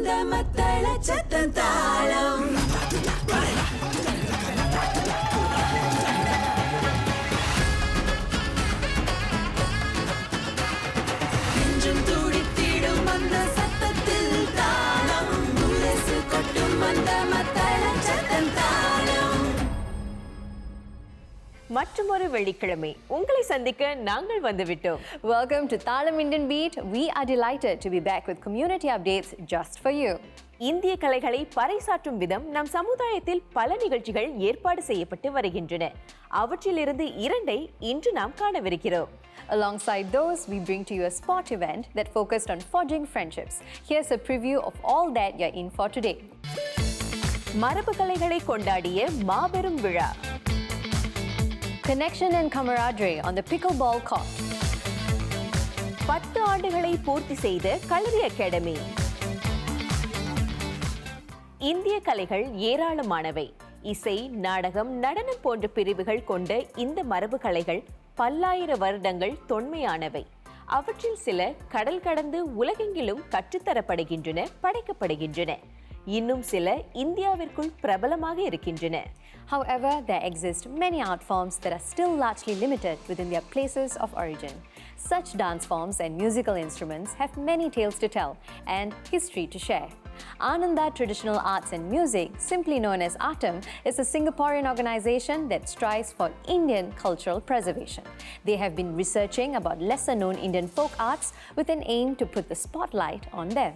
வந்த மத்தள சத்தம் தாளம் நெஞ்சும் துடித்திடும் அந்த சத்தத்தில் தாளம் முரசு கொட்டும் அந்த மத்தள சத்தம் தாளம். மற்றொரு வெள்ளிக்கிழமை உங்களை சந்திக்க நாங்கள் வந்துவிட்டோம். Welcome to Thalam Indian Beat. We are delighted to be back with community updates just for you. இந்திய கலைகளை பறைசாற்றும் விதம் நம் சமுதாயத்தில் பல நிகழ்ச்சிகள் ஏற்பாடு செய்யப்பட்டு வருகின்றன. அவற்றிலிருந்து 2 இன்று நாம் காணவிருக்கிறோம். Alongside those, we bring to you a sport event that focused on forging friendships. Here's a preview of all that you're in for today. மரபு கலைகளை கொண்டாடிய மாபெரும் விழா. Connection and camaraderie on the pickleball court. 10 ஆண்டுகளை பூர்த்தி செய்த களரி academy. இந்திய கலைகள் ஏராளமானவை. இசை, நாடகம், நடனம் போன்ற பிரிவுகள் கொண்ட இந்த மரபு கலைகள் பல்லாயிர வருடங்கள் தொன்மையானவை. அவற்றில் சில கடல் கடந்து உலகெங்கிலும் கற்றுத்தரப்படுகின்றன, படைக்கப்படுகின்றன. இன்னும் சில இந்தியாவிற்குள் பிரபலமாக இருக்கின்றன. However, there exist many art forms that are still largely limited within their places of origin. Such dance forms and musical instruments have many tales to tell and history to share. Ananda Traditional Arts and Music, simply known as ATM, is a Singaporean organization that strives for Indian cultural preservation. They have been researching about lesser-known Indian folk arts with an aim to put the spotlight on them.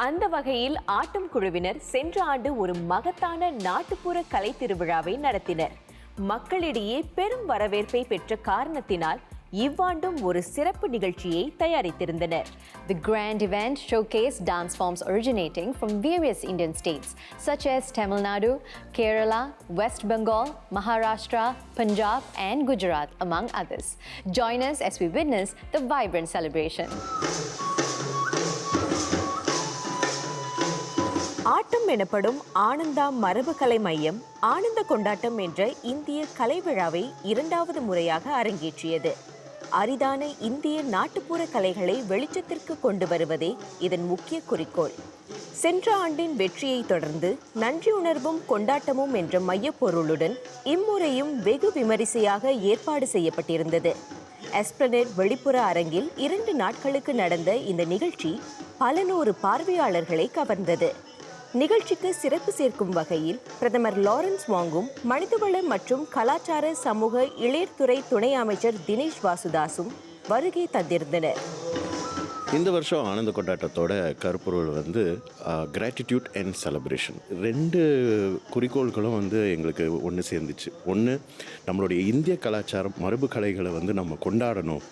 அந்த வகையில் ஆட்டம் குழுவினர் சென்ற ஆண்டு ஒரு மகத்தான நாட்டுப்புற கலை திருவிழாவை நடத்தினர். மக்களிடையே பெரும் வரவேற்பை பெற்ற காரணத்தினால் இவ்வாண்டும் ஒரு சிறப்பு நிகழ்ச்சியை தயாரித்திருந்தனர். The grand event showcased dance forms originating from various Indian states such as Tamil Nadu, Kerala, West Bengal, Maharashtra, Punjab and Gujarat, among others. Join us as we witness the vibrant celebration. ஆட்டம் எனப்படும் ஆனந்தா மரபு கலை மையம் ஆனந்த கொண்டாட்டம் என்ற இந்திய கலை விழாவை 2வது முறையாக அரங்கேற்றியது. அரிதான இந்திய நாட்டுப்புற கலைகளை வெளிச்சத்திற்கு கொண்டு வருவதே இதன் முக்கிய குறிக்கோள். சென்ற ஆண்டின் வெற்றியை தொடர்ந்து நன்றி உணர்வும் கொண்டாட்டமும் என்ற மையப்பொருளுடன் இம்முறையும் வெகு விமரிசையாக ஏற்பாடு செய்யப்பட்டிருந்தது. எஸ்பிளனேட் வெளிப்புற அரங்கில் 2 நாட்களுக்கு நடந்த இந்த நிகழ்ச்சி பல நூறு பார்வையாளர்களை கவர்ந்தது. நிகழ்ச்சிக்கு சிறப்பு சேர்க்கும் வகையில் பிரதமர் லாரன்ஸ் வாங்கும் மனிதவள மற்றும் கலாச்சார சமூக இளையர்துறை துணை அமைச்சர் தினேஷ் வாசுதாசும் வருகை தந்திருந்தனர். இந்த வருஷம் ஆனந்த கொண்டாட்டத்தோட கருப்பொருள் கிராட்டிடியூட் அண்ட் செலிப்ரேஷன். 2 குறிக்கோள்களும் எங்களுக்கு ஒன்று சேர்ந்துச்சு. ஒன்று, நம்மளுடைய இந்திய கலாச்சாரம் மரபு கலைகளை நம்ம கொண்டாடணும்,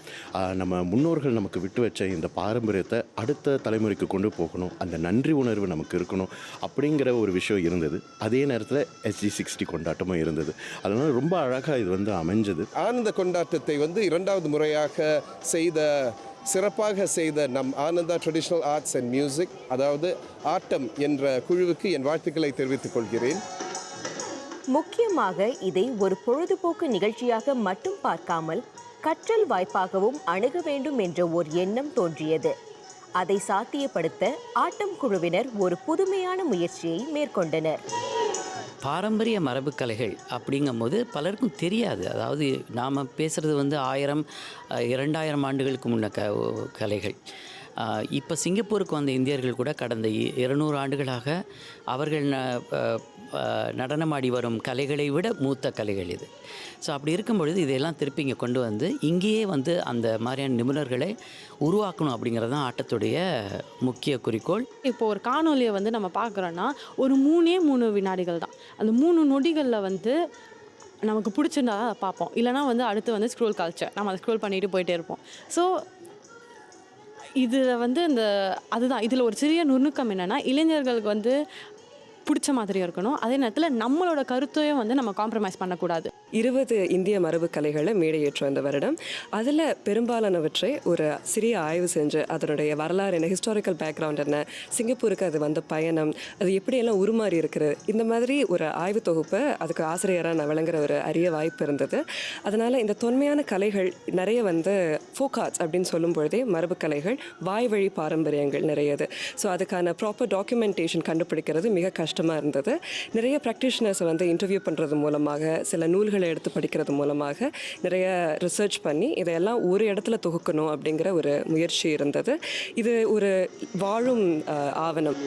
நம்ம முன்னோர்கள் நமக்கு விட்டு வச்ச இந்த பாரம்பரியத்தை அடுத்த தலைமுறைக்கு கொண்டு போகணும், அந்த நன்றி உணர்வு நமக்கு இருக்கணும் அப்படிங்கிற ஒரு விஷயம் இருந்தது. அதே நேரத்தில் S16 கொண்டாட்டமும் இருந்தது. அதனால் ரொம்ப அழகாக இது அமைஞ்சது. ஆனந்த கொண்டாட்டத்தை 2வது முறையாக சிறப்பாக செய்த நம் Ananda traditional arts and music, அதாவது ஆட்டம் என்ற குழுவுக்கு என் வாழ்த்துக்களை தெரிவித்துக் கொள்கிறேன். முக்கியமாக இதை ஒரு பொழுதுபோக்கு நிகழ்ச்சியாக மட்டும் பார்க்காமல் கற்றல் வாய்ப்பாகவும் அணுக வேண்டும் என்ற ஒரு எண்ணம் தோன்றியது. அதை சாத்தியப்படுத்த ஆட்டம் குழுவினர் ஒரு புதுமையான முயற்சியை மேற்கொண்டனர். பாரம்பரிய மரபு கலைகள் அப்படிங்கும்போது பலருக்கும் தெரியாது. அதாவது நாம் பேசுகிறது 1000 2000 ஆண்டுகளுக்கு முன்ன கலைகள். இப்போ சிங்கப்பூருக்கு வந்த இந்தியர்கள் கூட கடந்த 200 ஆண்டுகளாக அவர்கள் நடனமாடி வரும் கலைகளை விட மூத்த கலைகள் இது. ஸோ அப்படி இருக்கும் பொழுது இதையெல்லாம் திருப்பி இங்கே கொண்டு இங்கேயே அந்த மாதிரியான நிபுணர்களை உருவாக்கணும் அப்படிங்கிறது தான் ஆட்டத்துடைய முக்கிய குறிக்கோள். இப்போ ஒரு காணொலியை நம்ம பார்க்குறோன்னா ஒரு 3 வினாடிகள் தான். அந்த 3 நொடிகளில் நமக்கு பிடிச்சிருந்தா அதை பார்ப்போம். இல்லைனா அடுத்து ஸ்க்ரோல் கல்ச்சர், நம்ம அதை ஸ்க்ரோல் பண்ணிட்டு போயிட்டே இருப்போம். ஸோ இதில் அதுதான் இதில் ஒரு சிறிய நுணுக்கம் என்னென்னா, இளைஞர்களுக்கு பிடிச்ச மாதிரியும் இருக்கணும், அதே நேரத்தில் நம்மளோட கருத்தையும் நம்ம காம்ப்ரமைஸ் பண்ணக்கூடாது. 20 இந்திய மரபு கலைகளை மேடையேற்ற அந்த வருடம். அதில் பெரும்பாலானவற்றை ஒரு சிறிய ஆய்வு செஞ்சு அதனுடைய வரலாறு என்ன, ஹிஸ்டாரிக்கல் பேக்ரவுண்ட் என்ன, சிங்கப்பூருக்கு அது வந்த பயணம், அது எப்படியெல்லாம் உருமாறி இருக்கிறது, இந்த மாதிரி ஒரு ஆய்வு தொகுப்பை அதுக்கு ஆசிரியராக நான் விளங்குற ஒரு அரிய வாய்ப்பு இருந்தது. அதனால் இந்த தொன்மையான கலைகள் நிறைய ஃபோக் ஆர்ட்ஸ் அப்படின்னு சொல்லும் பொழுதே மரபு கலைகள் வாய் வழி பாரம்பரியங்கள் நிறையது. ஸோ அதுக்கான ப்ராப்பர் டாக்குமெண்டேஷன் கண்டுபிடிக்கிறது மிக கஷ்டமாக இருந்தது. நிறைய ப்ராக்டிஷனர்ஸை இன்டர்வியூ பண்ணுறது மூலமாக, சில நூல்களை எடுத்து படிக்கிறது மூலமாக நிறைய ரிசர்ச் பண்ணி இதையெல்லாம் ஒரு இடத்துல தொகுக்கணும் அப்படிங்கிற ஒரு முயற்சி இருந்தது. இது ஒரு வாழும் ஆவணம்.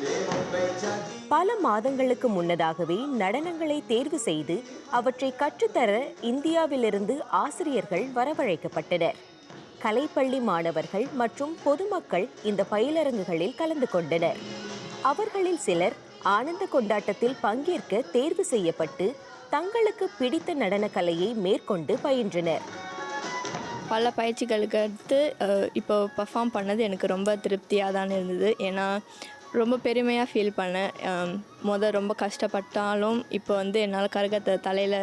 பல மாதங்களுக்கு முன்னதாகவே நடனங்களை தேர்வு செய்து அவற்றை கற்றுத்தர இந்தியாவிலிருந்து ஆசிரியர்கள் வரவழைக்கப்பட்டனர். கலைப்பள்ளி மாணவர்கள் மற்றும் பொதுமக்கள் இந்த பயிலரங்குகளில் கலந்து கொண்டனர். அவர்களில் சிலர் ஆனந்த கொண்டாட்டத்தில் பங்கேற்க தேர்வு செய்யப்பட்டு தங்களுக்கு பிடித்த நடனக்கலையை மேற்கொண்டு பயின்றனர். பல பயிற்சிகளுக்கு அடுத்து இப்போ பர்ஃபார்ம் பண்ணது எனக்கு ரொம்ப திருப்தியாக தான் இருந்தது. ஏன்னா ரொம்ப பெருமையாக ஃபீல் பண்ணேன். ரொம்ப கஷ்டப்பட்டாலும் இப்போ என்னால் கரகத்தை தலையில்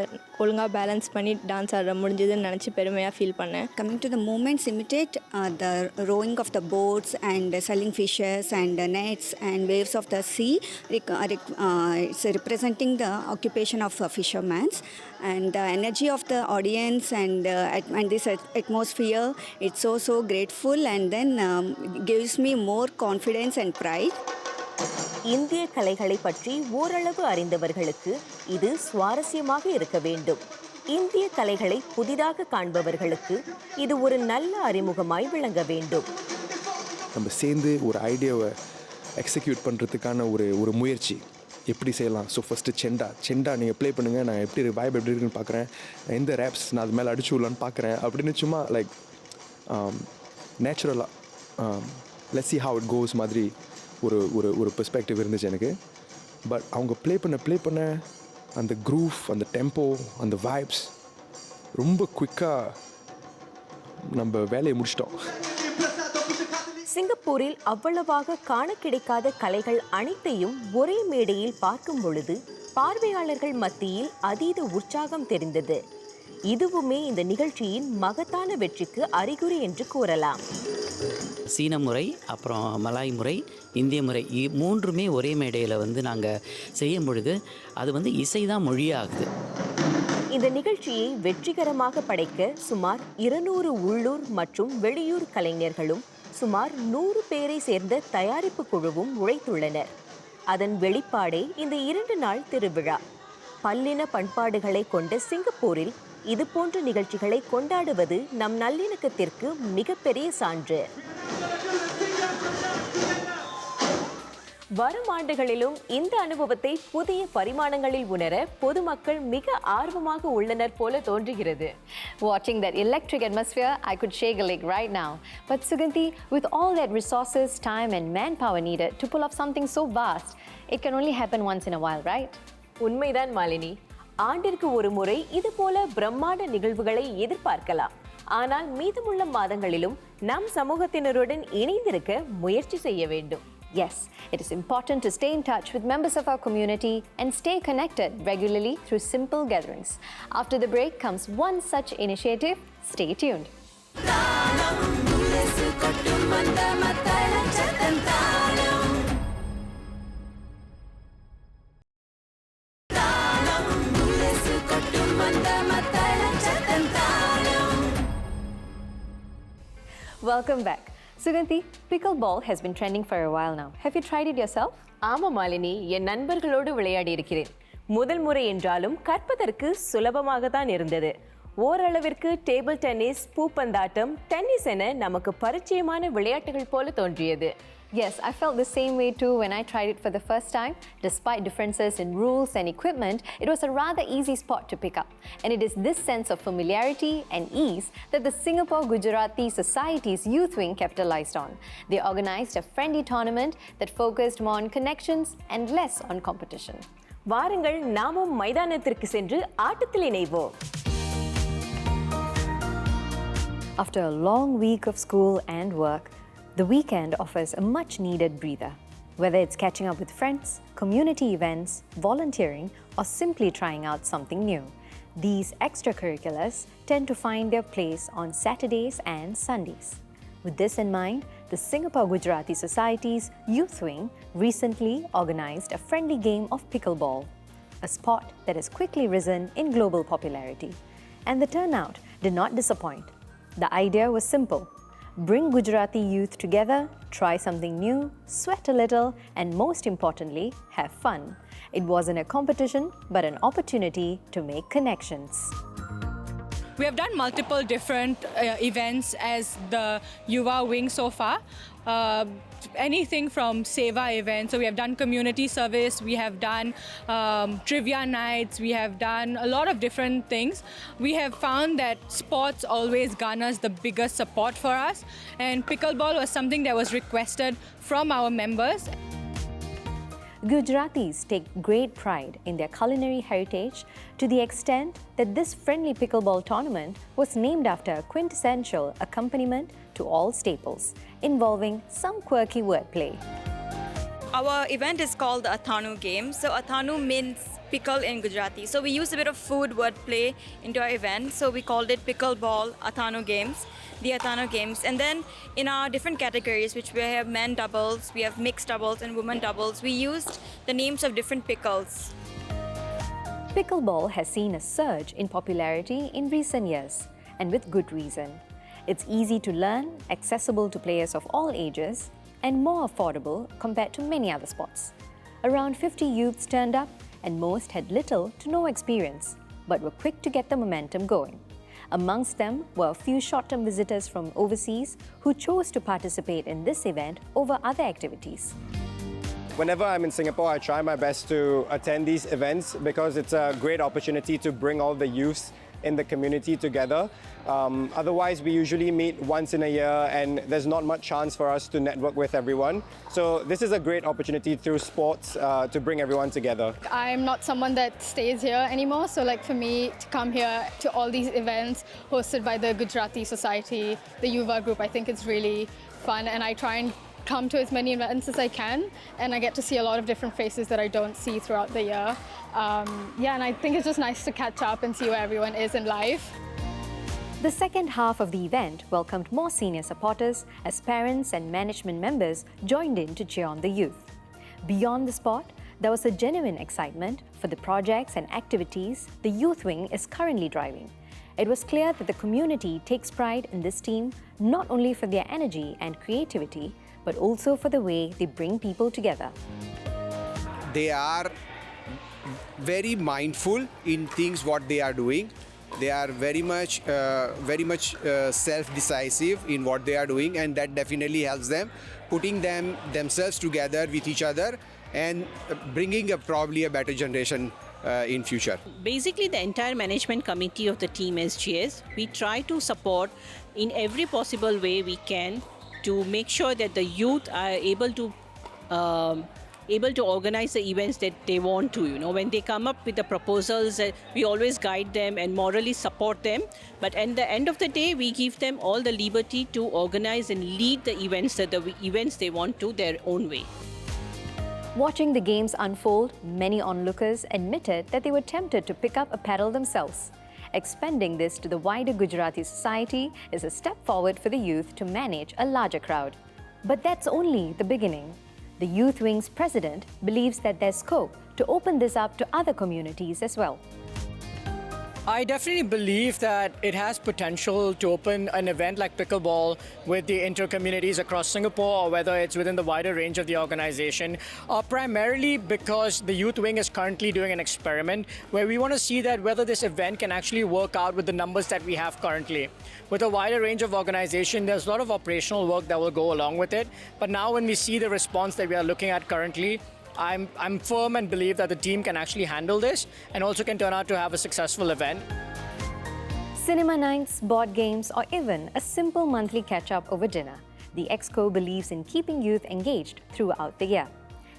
ஒழுங்காக பேலன்ஸ் பண்ணி டான்ஸ் ஆட முடிஞ்சதுன்னு நினச்சி பெருமையாக ஃபீல் பண்ணேன். Coming to the movements, imitate the rowing of the boats and selling fishes and nets and waves of the sea. It's representing the occupation of fishermen and the energy of the audience and this atmosphere. It's so grateful and then gives me more confidence and pride. இந்திய கலைகளை பற்றி ஓரளவு அறிந்தவர்களுக்கு இது சுவாரஸ்யமாக இருக்க வேண்டும். இந்திய கலைகளை புதிதாக காண்பவர்களுக்கு இது ஒரு நல்ல அறிமுகமாய் விளங்க வேண்டும். நம்ம சேர்ந்து ஒரு ஐடியாவை எக்ஸிக்யூட் பண்ணுறதுக்கான ஒரு முயற்சி எப்படி செய்யலாம். ஸோ ஃபஸ்ட்டு செண்டா நீங்கள் ப்ளே பண்ணுங்கள், நான் எப்படி வைப் எப்படி இருக்குன்னு பார்க்குறேன், எந்த ரேப்ஸ் நான் அது மேலே அடிச்சு விடலான்னு பார்க்குறேன் அப்படின்னு சும்மா லைக் நேச்சுரலாக let's see how it goes மாதிரி ஒரு பெர்ஸ்பெக்டிவ் இருந்துச்சு எனக்கு. பட் அவங்க ப்ளே பண்ண அந்த க்ரூவ், அந்த டெம்போ, அந்த வைப்ஸ் ரொம்ப குயிக்காக நம்ம வேலையை முடிச்சிட்டோம். சிங்கப்பூரில் அவ்வளவாக காண கிடைக்காத கலைகள் அனைத்தையும் ஒரே மேடையில் பார்க்கும் பொழுது பார்வையாளர்கள் மத்தியில் அதீத உற்சாகம் தெரிந்தது. இதுவுமே இந்த நிகழ்ச்சியின் மகத்தான வெற்றிக்கு அறிகுறி என்று கூறலாம். சீன முறை, அப்புறம் மலாய் முறை, இந்திய முறை, மூன்றுமே ஒரே மேடையில் நாங்கள் செய்யும் பொழுது அது இசை தான் மொழியாகுது. இந்த நிகழ்ச்சியை வெற்றிகரமாக படைக்க சுமார் 200 உள்ளூர் மற்றும் வெளியூர் கலைஞர்களும் சுமார் 100 பேரை சேர்ந்த தயாரிப்பு குழுவும் உழைத்துள்ளனர். அதன் வெளிப்பாடே இந்த 2 நாள் திருவிழா. பல்லின பண்பாடுகளை கொண்ட சிங்கப்பூரில் இதுபோன்ற நிகழ்ச்சிகளை கொண்டாடுவது நம் நல்லிணக்கத்திற்கு மிகப்பெரிய சான்று. வரும் ஆண்டுகளிலும் இந்த அனுபவத்தை புதிய பரிமாணங்களில் உணர பொதுமக்கள் மிக ஆர்வமாக உள்ளனர் போல தோன்றுகிறது. Watching that electric atmosphere, I could shake a leg right now. But Suganti, with all that resources, time and manpower needed to pull off something so vast, it can only happen once in a while, right? உண்மைதான் மாலினி. ஆண்டிற்கு ஒரு முறை இது போல பிரம்மாண்ட நிகழ்வுகளை எதிர்பார்க்கலாம். ஆனால் மீதமுள்ள மாதங்களிலும் நம் சமூகத்தினருடன் இணைந்திருக்க முயற்சி செய்ய வேண்டும். Yes, it is important to stay in touch with members of our community and stay connected regularly through simple gatherings. After the break comes one such initiative. Stay tuned. Welcome back. Suganti, pickleball has been trending for a while now. Have you tried it yourself? ஆமா மாலினி, என் நண்பர்களோடு விளையாடி இருக்கிறேன். முதல் முறை என்றாலும் கற்பதற்கு சுலபமாக தான் இருந்தது. ஓரளவிற்கு டேபிள் டென்னிஸ், பூப்பந்தாட்டம், டென்னிஸ் என நமக்கு பரிச்சயமான விளையாட்டுகள் போல தோன்றியது. Yes, I felt the same way too when I tried it for the first time. Despite differences in rules and equipment, it was a rather easy sport to pick up. And it is this sense of familiarity and ease that the Singapore Gujarati Society's youth wing capitalized on. They organized a friendly tournament that focused more on connections and less on competition. வாருங்கள் நாமும் மைதானத்திற்கு சென்று ஆட்டத்தில் இணைவோம். After a long week of school and work, the weekend offers a much-needed breather. Whether it's catching up with friends, community events, volunteering, or simply trying out something new, These extracurriculars tend to find their place on Saturdays and Sundays. With this in mind, the Singapore Gujarati Society's Youth Wing recently organized a friendly game of pickleball, a sport that has quickly risen in global popularity. And the turnout did not disappoint. The idea was simple: bring Gujarati youth together, try something new, sweat a little, and most importantly, have fun. It wasn't a competition, but an opportunity to make connections. We have done multiple different events as the Yuva wing so far. Anything from Seva events. So we have done community service, we have done trivia nights, we have done a lot of different things. We have found that sports always garners the biggest support for us, and pickleball was something that was requested from our members. Gujaratis take great pride in their culinary heritage to the extent that this friendly pickleball tournament was named after a quintessential accompaniment to all staples, involving some quirky wordplay. Our event is called the Athanu Games. So Athanu means pickle in Gujarati. So we used a bit of food wordplay into our event. So we called it Pickleball Athanu Games, the Athanu Games. And then in our different categories, which we have men doubles, we have mixed doubles and women doubles, we used the names of different pickles. Pickleball has seen a surge in popularity in recent years, and with good reason. It's easy to learn, accessible to players of all ages, and more affordable compared to many other sports. Around 50 youths turned up, and most had little to no experience, but were quick to get the momentum going. Amongst them were a few short-term visitors from overseas who chose to participate in this event over other activities. Whenever I'm in Singapore, I try my best to attend these events because it's a great opportunity to bring all the youths in the community together. Otherwise, we usually meet once in a year and there's not much chance for us to network with everyone. So this is a great opportunity through sports to bring everyone together. I'm not someone that stays here anymore, so like for me to come here to all these events hosted by the Gujarati Society, the Yuva group, I think it's really fun, and I try and come to as many events as I can, and I get to see a lot of different faces that I don't see throughout the year. And I think it's just nice to catch up and see where everyone is in life. The second half of the event welcomed more senior supporters as parents and management members joined in to cheer on the youth. Beyond the sport, there was a genuine excitement for the projects and activities the Youth Wing is currently driving. It was clear that the community takes pride in this team not only for their energy and creativity, but also for the way they bring people together. They are very mindful in things what they are doing. They are very much self-decisive in what they are doing, and that definitely helps them putting themselves together with each other and bringing probably a better generation in future. Basically, the entire management committee of the team SGS, we try to support in every possible way we can to make sure that the youth are able to organize the events that they want to. You know, when they come up with the proposals, we always guide them and morally support them. But at the end of the day, we give them all the liberty to organize and lead the events they want to their own way. Watching the games unfold, many onlookers admitted that they were tempted to pick up a paddle themselves. Expanding this to the wider Gujarati society is a step forward for the youth to manage a larger crowd. But that's only the beginning. The Youth Wing's president believes that there's scope to open this up to other communities as well. I definitely believe that it has potential to open an event like pickleball with the inter-communities across Singapore, or whether it's within the wider range of the organization, primarily because the Youth Wing is currently doing an experiment where we want to see that whether this event can actually work out with the numbers that we have currently. With a wider range of organization, there's a lot of operational work that will go along with it. But now when we see the response that we are looking at currently, I'm firm and believe that the team can actually handle this and also can turn out to have a successful event. Cinema nights, board games, or even a simple monthly catch-up over dinner. The Exco believes in keeping youth engaged throughout the year.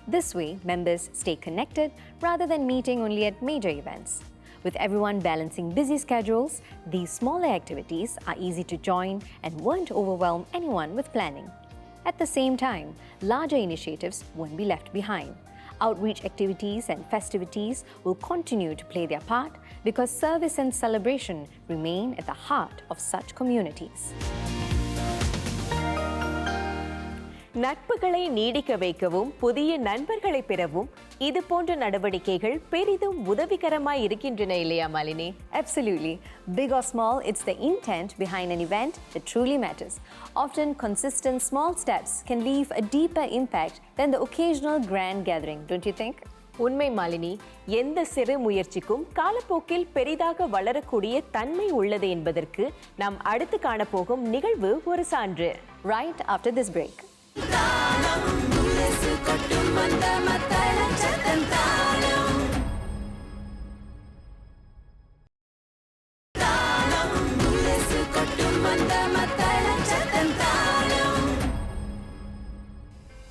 This way, members stay connected rather than meeting only at major events. With everyone balancing busy schedules, these smaller activities are easy to join and won't overwhelm anyone with planning. At the same time, larger initiatives won't be left behind. Outreach activities and festivities will continue to play their part because service and celebration remain at the heart of such communities. நட்புகளை நீடிக்க வைக்கவும் புதிய நண்பர்களை பெறவும் இது போன்ற நடவடிக்கைகள் பெரிதும் உதவிகரமாய் இருக்கின்றன இல்லையா Malini? Absolutely. Big or small, it's the intent behind an event that truly matters. Often, consistent small steps can leave a deeper impact than the occasional grand gathering, don't you think? உண்மை மாலினி, எந்த சிறு முயற்சிக்கும் காலப்போக்கில் பெரிதாக வளரக்கூடிய தன்மை உள்ளது என்பதற்கு நாம் அடுத்து காணப்போகும் நிகழ்வு ஒரு சான்று. Right after this break.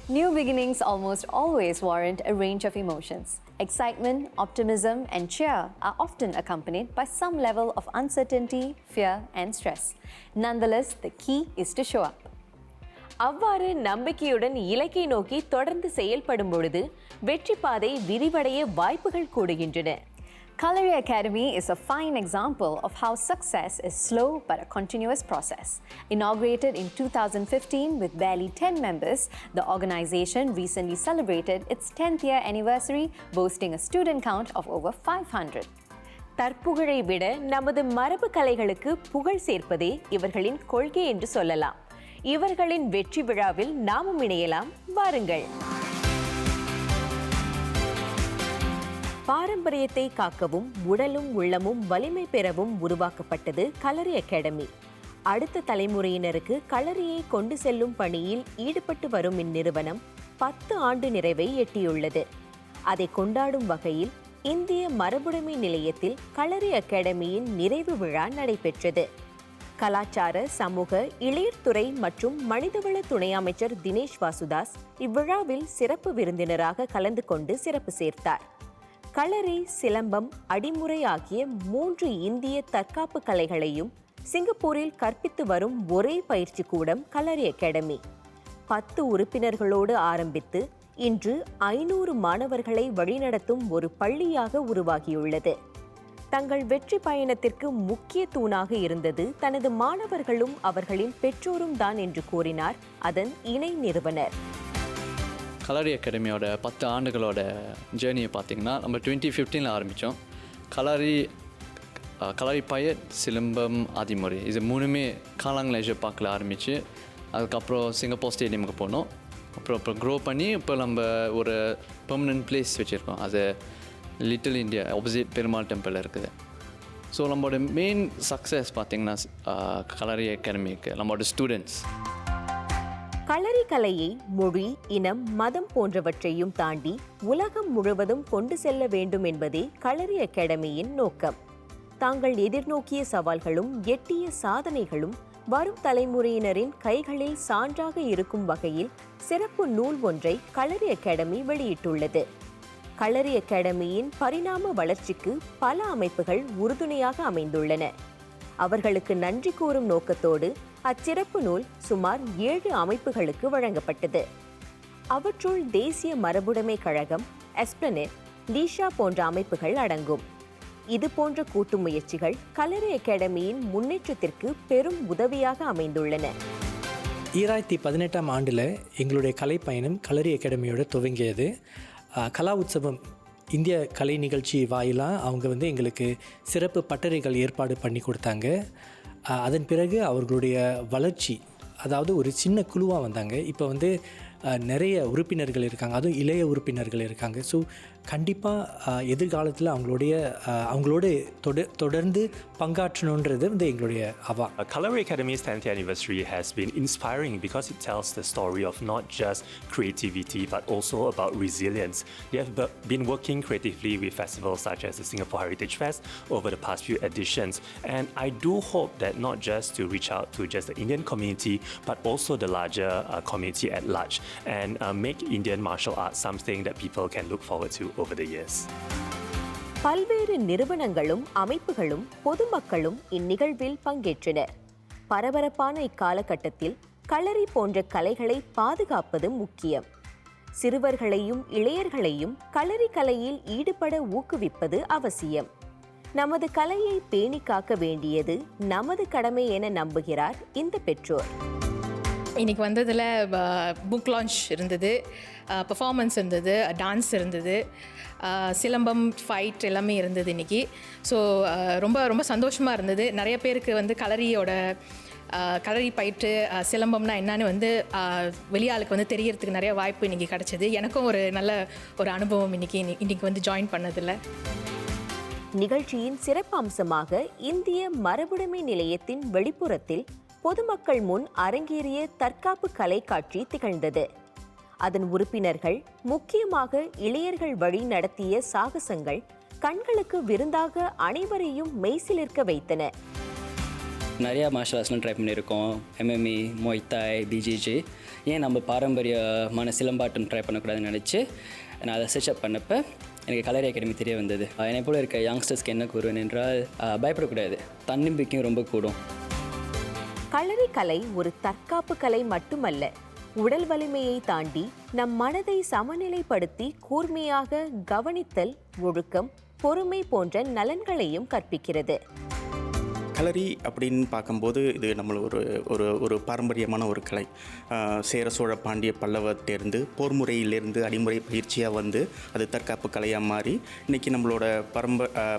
New beginnings almost always warrant a range of emotions. Excitement, optimism, and cheer are often accompanied by some level of uncertainty, fear, and stress. Nonetheless, the key is to show up. அவ்வாறு நம்பிக்கையுடன் இலக்கை நோக்கி தொடர்ந்து செயல்படும் பொழுது வெற்றி பாதை விரிவடைய வாய்ப்புகள் கூடுகின்றன. Kalari Academy is a fine example of how success is slow but a continuous process. Inaugurated in 2015 with barely 10 members, the organization recently celebrated its 10th year anniversary, boasting a student count of over 500. தற்புகழை விட நமது மரபு கலைகளுக்கு புகழ் சேர்ப்பதே இவர்களின் கொள்கை என்று சொல்லலாம். இவர்களின் வெற்றி விழாவில் நாமும் இணையலாம், வாருங்கள். பாரம்பரியத்தை காக்கவும் உடலும் உள்ளமும் வலிமை பெறவும் உருவாக்கப்பட்டது கலரி அகாடமி. அடுத்த தலைமுறையினருக்கு களரியை கொண்டு செல்லும் பணியில் ஈடுபட்டு வரும் இந்நிறுவனம் 10 ஆண்டு நிறைவை எட்டியுள்ளது. அதை கொண்டாடும் வகையில் இந்திய மரபுடைமை நிலையத்தில் களரி அகாடமியின் நிறைவு விழா நடைபெற்றது. கலாச்சார, சமூக, இளையர்துறை மற்றும் மனிதவள துணை அமைச்சர் தினேஷ் வாசுதாஸ் இவ்விழாவில் சிறப்பு விருந்தினராக கலந்து கொண்டு சிறப்பு சேர்த்தார். களரி, சிலம்பம், அடிமுறை ஆகிய 3 இந்திய தற்காப்பு கலைகளையும் சிங்கப்பூரில் கற்பித்து வரும் ஒரே பயிற்சி கூடம் களரி அகாடமி. 10 உறுப்பினர்களோடு ஆரம்பித்து இன்று 500 மாணவர்களை வழிநடத்தும் ஒரு பள்ளியாக உருவாகியுள்ளது. தங்கள் வெற்றி பயணத்திற்கு முக்கிய தூணாக இருந்தது தனது மாணவர்களும் அவர்களின் பெற்றோரும் தான் என்று கூறினார் அதன் இணை நிறுவனர். கலரி அகாடமியோட 10 ஆண்டுகளோட ஜேர்னியை பார்த்திங்கன்னா நம்ம 2015 ஆரம்பித்தோம். கலரி பயட், சிலம்பம், ஆதிமுறை இது 3மே காலாங் லெஜர் பார்க்கில் ஆரம்பித்து அதுக்கப்புறம் சிங்கப்பூர் ஸ்டேடியமுக்கு போனோம். அப்புறம் க்ரோ பண்ணி இப்போ நம்ம ஒரு பெர்மனன்ட் பிளேஸ் வச்சுருக்கோம். அது little India opposite Perumal temple இருக்குது. ஸோ நம்மளோட மெயின் சக்ஸஸ் பார்த்திங்கன்னா கலரி அகாடமிக்கு நம்மளோட ஸ்டூடெண்ட்ஸ். களரி கலையை மொழி, இனம், மதம் போன்றவற்றையும் தாண்டி உலகம் முழுவதும் கொண்டு செல்ல வேண்டும் என்பதே களரி அகாடமியின் நோக்கம். தாங்கள் எதிர்நோக்கிய சவால்களும் எட்டிய சாதனைகளும் வரும் தலைமுறையினரின் கைகளில் சான்றாக இருக்கும் வகையில் சிறப்பு நூல் ஒன்றை களரி அகாடமி வெளியிட்டுள்ளது. களரி அகாடமியின் பரிணாம வளர்ச்சிக்கு பல அமைப்புகள் உறுதுணையாக அமைந்துள்ளன. அவர்களுக்கு நன்றி கூறும் நோக்கத்தோடு அச்சிறப்பு நூல் சுமார் 7 அமைப்புகளுக்கு வழங்கப்பட்டது. அவற்றுள் தேசிய மரபுடைமை கழகம், எஸ்பிளனேட், லீஷா போன்ற அமைப்புகள் அடங்கும். இது போன்ற கூட்டு முயற்சிகள் களரி அகாடமியின் முன்னேற்றத்திற்கு பெரும் உதவியாக அமைந்துள்ளன. 2018ஆம் ஆண்டில் எங்களுடைய கலை பயணம் களரி அகாடமியோட துவங்கியது. கலா உற்சவம் இந்திய கலை நிகழ்ச்சி வாயிலாக அவங்க எங்களுக்கு சிறப்பு பட்டறைகள் ஏற்பாடு பண்ணி கொடுத்தாங்க. அதன் பிறகு அவர்களுடைய வளர்ச்சி, அதாவது ஒரு சின்ன குழுவாக வந்தாங்க. இப்போ நிறைய உறுப்பினர்கள் இருக்காங்க, அதுவும் இளைய உறுப்பினர்கள் இருக்காங்க. ஸோ கண்டிப்பாக எதிர்காலத்தில் அவங்களோட தொடர்ந்து பங்காற்றணுன்றது எங்களுடைய அவா. Kalari Academy's 10th anniversary has been inspiring because it tells the story of not just creativity but also about resilience. They have been working creatively with festivals such as the Singapore Heritage Fest over the past few editions, and I do hope that not just to reach out to just the Indian community but also the larger community at large and make Indian martial arts something that people can look forward to over the years. பல்வேறு நிறுவனங்களும் அமைப்புகளும் பொதுமக்களும் இந்நிகழ்வில் பங்கேற்றனர். பரபரப்பான இக்காலகட்டத்தில் களரி போன்ற கலைகளை பாதுகாப்பது முக்கியம். சிறுவர்களையும் இளையர்களையும் களரி கலையில் ஈடுபட ஊக்குவிப்பது அவசியம். நமது கலையை பேணி காக்க வேண்டியது நமது கடமை என நம்புகிறார் இந்த பெற்றோர். இன்றைக்கி வந்ததில் புக் லான்ச் இருந்தது, பெர்ஃபார்மன்ஸ் இருந்தது, டான்ஸ் இருந்தது, சிலம்பம் ஃபைட் எல்லாமே இருந்தது இன்றைக்கி. ஸோ ரொம்ப ரொம்ப சந்தோஷமாக இருந்தது. நிறைய பேருக்கு வந்து களரி பயிற்று சிலம்பம்னா என்னன்னு வெளியாளுக்கு தெரியறதுக்கு நிறைய வாய்ப்பு இன்றைக்கி கிடச்சிது. எனக்கும் ஒரு நல்ல ஒரு அனுபவம் இன்றைக்கி ஜாயின் பண்ணதில்லை. நிகழ்ச்சியின் சிறப்பு அம்சமாக இந்திய மரபுடைமை நிலையத்தின் வெளிப்புறத்தில் பொதுமக்கள் முன் அரங்கேறிய தற்காப்பு கலை காட்சி திகழ்ந்தது. அதன் உறுப்பினர்கள் முக்கியமாக இளையர்கள் வழி நடத்திய சாகசங்கள் கண்களுக்கு விருந்தாக அனைவரையும் மெய்சிலிர்க்க வைத்தன. நிறையா மார்ஷல் ஆர்ட்ஸ்லாம் ட்ரை பண்ணியிருக்கோம். MMA, மொய்தாய், BJJ. ஏன் நம்ம பாரம்பரியமான சிலம்பாட்டம் ட்ரை பண்ணக்கூடாதுன்னு நினச்சி நான் அதை சர்ச் அப் பண்ணப்போ எனக்கு கலரி அகாடமி தெரிய வந்தது. என்னை போல இருக்க யங்ஸ்டர்ஸ்க்கு என்ன கூறுவேன் என்றால் பயப்படக்கூடாது, தன்னம்பிக்கையும் ரொம்ப கூடும். களரி கலை ஒரு தற்காப்பு கலை மட்டுமல்ல, உடல் வலிமையை தாண்டி நம் மனதை சமநிலைப்படுத்தி கூர்மையாக கவனித்தல், ஒழுக்கம், பொறுமை போன்ற நலன்களையும் கற்பிக்கிறது. களரி அப்படின்னு பார்க்கும்போது இது நம்மள ஒரு பாரம்பரியமான ஒரு கலை. சேர சோழ பாண்டிய பல்லவத்திலிருந்து போர்முறையிலிருந்து அடிமுறை பயிற்சியாக அது தற்காப்பு கலையாக மாறி இன்றைக்கி நம்மளோட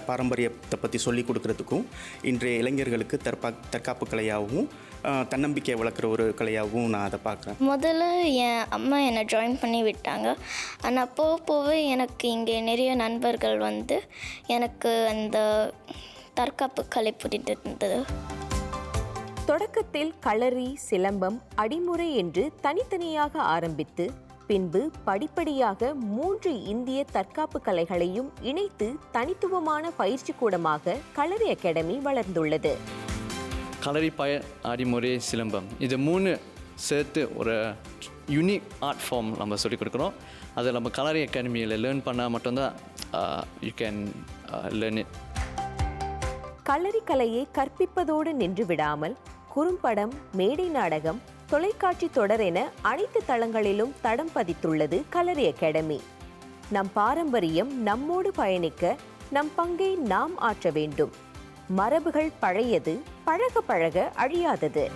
பாரம்பரியத்தை பற்றி சொல்லிக் கொடுக்கறதுக்கும் இன்றைய இளைஞர்களுக்கு தற்காப்பு கலையாகவும் தன்னம்பிக்கை வளர்க்குற ஒரு கலையாகவும் நான் அதை பார்க்குறேன். முதல்ல என் அம்மா என்னை ஜாயின் பண்ணி விட்டாங்க. ஆனால் போக எனக்கு இங்கே நிறைய நண்பர்கள் எனக்கு அந்த தற்காப்பு கலை புரிந்திருந்தது. தொடக்கத்தில் களரி, சிலம்பம், அடிமுறை என்று தனித்தனியாக ஆரம்பித்து பின்பு படிப்படியாக 3 இந்திய தற்காப்பு கலைகளையும் இணைத்து தனித்துவமான பயிற்சி கூடமாக களரி அகாடமி வளர்ந்துள்ளது. களரி, அடிமுறை, சிலம்பம் இது 3 சேர்த்து ஒரு யூனிக் ஆர்ட் ஃபார்ம் நம்ம சொல்லிக் கொடுக்குறோம். அதை நம்ம களரி அகாடமியில் லேர்ன் பண்ணால் மட்டும்தான் யூ கேன் லேர்ன் இட். களரி கலையை கற்பிப்பதோடு நின்று விடாமல் குறும்படம், மேடை நாடகம், தொலைக்காட்சி தொடர் என அனைத்து தளங்களிலும் தடம் பதித்துள்ளது களரி அகாடமி. நம் பாரம்பரியம் நம்மோடு பயணிக்க நம் பங்கை நாம் ஆற்ற வேண்டும். மரபுகள் பழையது, பழக பழக அழியாதது.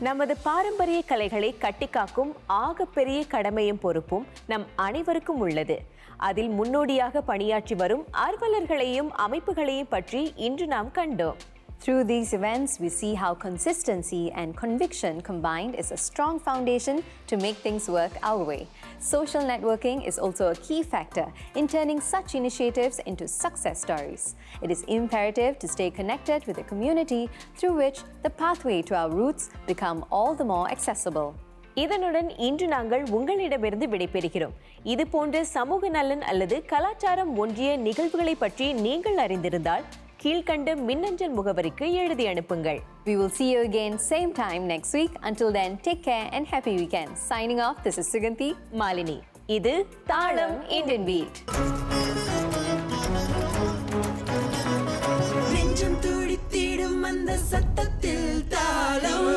நமது பாரம்பரிய கலைகளை கட்டிக்காக்கும் ஆகப்பெரிய கடமையும் பொறுப்பும் நம் அனைவருக்கும் உள்ளது. அதில் முன்னோடியாக பணியாற்றி வரும் ஆர்வலர்களையும் அமைப்புகளையும் பற்றி இன்று நாம் கண்டோம். Through these events, we see how consistency and conviction combined is a strong foundation to make things work our way. Social networking is also a key factor in turning such initiatives into success stories. It is imperative to stay connected with the community through which the pathway to our roots become all the more accessible. இதனுடன் இன்று நாங்கள் உங்களிடமிருந்து விடைபெறுகிறோம். இது போன்ற சமூக நலன் அல்லது கலாச்சாரம் ஒன்றிய நிகழ்வுகளை பற்றி நீங்கள் அறிந்திருந்தால் கீழ்கண்ட மின்னஞ்சல் முகவரிக்கு எழுதி அனுப்புங்கள். We will see you again same time next week. Until then, take care and happy weekend. Signing off, this is Suganthi, Malini. இது தாளம் Indian Beat. நெஞ்சம் துடித்திடும் அந்த சத்தத்தில் தாளம்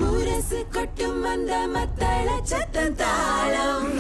முரசு கொட்டும் அந்த மத்தள சத்தம் தாளம்.